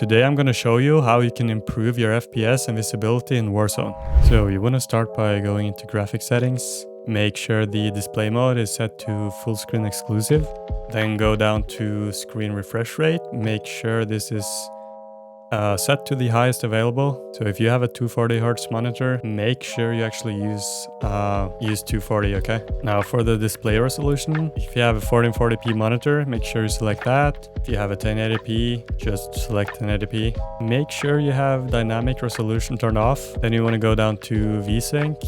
today I'm gonna show you how you can improve your FPS and visibility in Warzone. So you wanna start by going into graphics settings. Make sure the display mode is set to full screen exclusive. Then go down to screen refresh rate. Make sure this is set to the highest available. So if you have a 240 Hz monitor, make sure you actually use 240, okay? Now for the display resolution, if you have a 1440p monitor, make sure you select that. If you have a 1080p, just select 1080p. Make sure you have dynamic resolution turned off. Then you want to go down to VSync.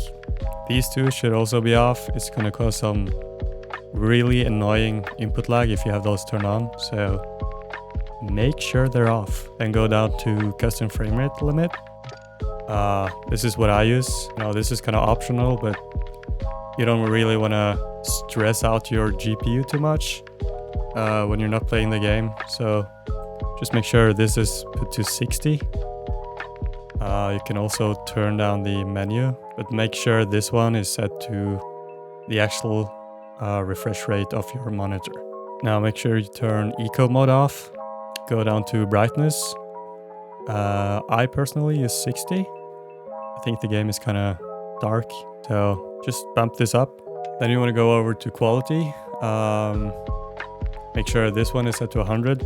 These two should also be off. It's going to cause some really annoying input lag if you have those turned on. So make sure they're off. Then go down to custom frame rate limit. This is what I use. Now this is kind of optional, but you don't really want to stress out your GPU too much when you're not playing the game. So just make sure this is put to 60. You can also turn down the menu, but make sure this one is set to the actual refresh rate of your monitor. Now make sure you turn eco mode off. Go down to brightness. I personally use 60. I think the game is kind of dark, so just bump this up. Then you want to go over to quality. Make sure this one is set to 100.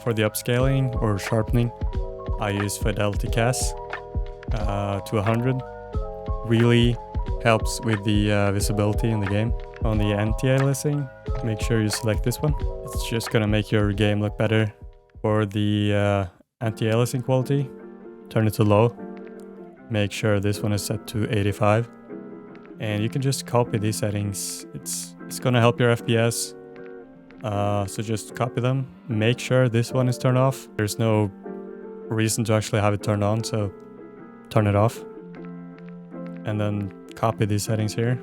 For the upscaling or sharpening, I use fidelity CAS to 100. Really helps with the visibility in the game. On the anti-aliasing, make sure you select this one. It's just gonna make your game look better. For the anti-aliasing quality, turn it to low. Make sure this one is set to 85. And you can just copy these settings. It's gonna help your FPS. So just copy them. Make sure this one is turned off. There's no reason to actually have it turned on, so turn it off. And then copy these settings here.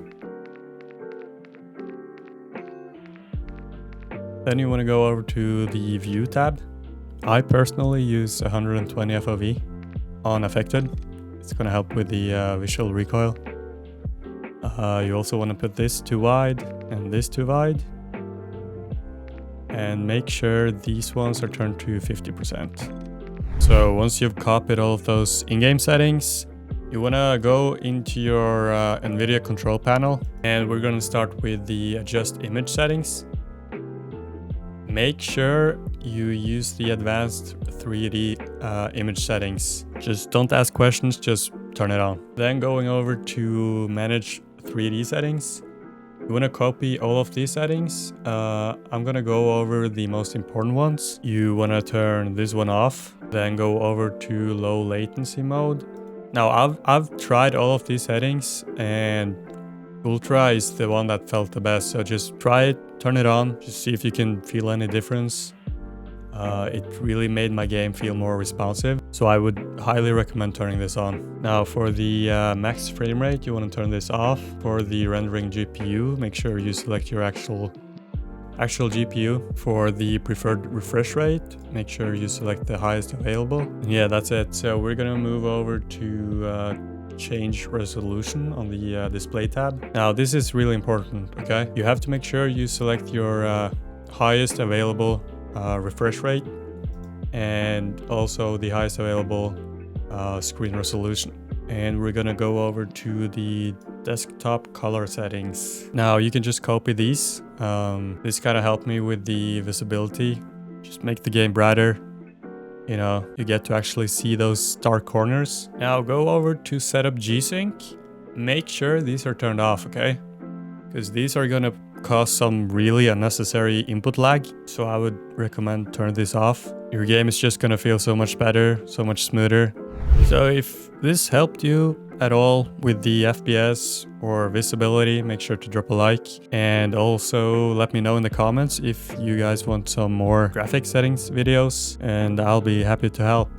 Then you want to go over to the View tab. I personally use 120 FOV on Affected. It's going to help with the visual recoil. You also want to put this too wide and this too wide. And make sure these ones are turned to 50%. So once you've copied all of those in-game settings, you want to go into your NVIDIA control panel. And we're going to start with the adjust image settings. Make sure you use the advanced 3D image settings. Just don't ask questions, just turn it on. Then going over to manage 3D settings. You want to copy all of these settings. I'm going to go over the most important ones. You want to turn this one off. Then go over to low latency mode. Now I've tried all of these settings and Ultra is the one that felt the best, so just try it, turn it on, just see if you can feel any difference. It really made my game feel more responsive, so I would highly recommend turning this on. Now for the max frame rate, you want to turn this off. For the rendering GPU, make sure you select your actual GPU. For the preferred refresh rate, make sure you select the highest available. And yeah, that's it. So we're gonna move over to change resolution on the display tab. Now this is really important, okay? You have to make sure you select your highest available refresh rate and also the highest available screen resolution. And we're gonna go over to the desktop color settings. Now you can just copy these. This kind of helped me with the visibility. Just make the game brighter. You know, you get to actually see those dark corners. Now go over to setup G-Sync. Make sure these are turned off, okay? Because these are gonna cause some really unnecessary input lag. So I would recommend turn this off. Your game is just gonna feel so much better, so much smoother. So if this helped you at all with the FPS or visibility, make sure to drop a like. And also let me know in the comments if you guys want some more graphic settings videos, and I'll be happy to help.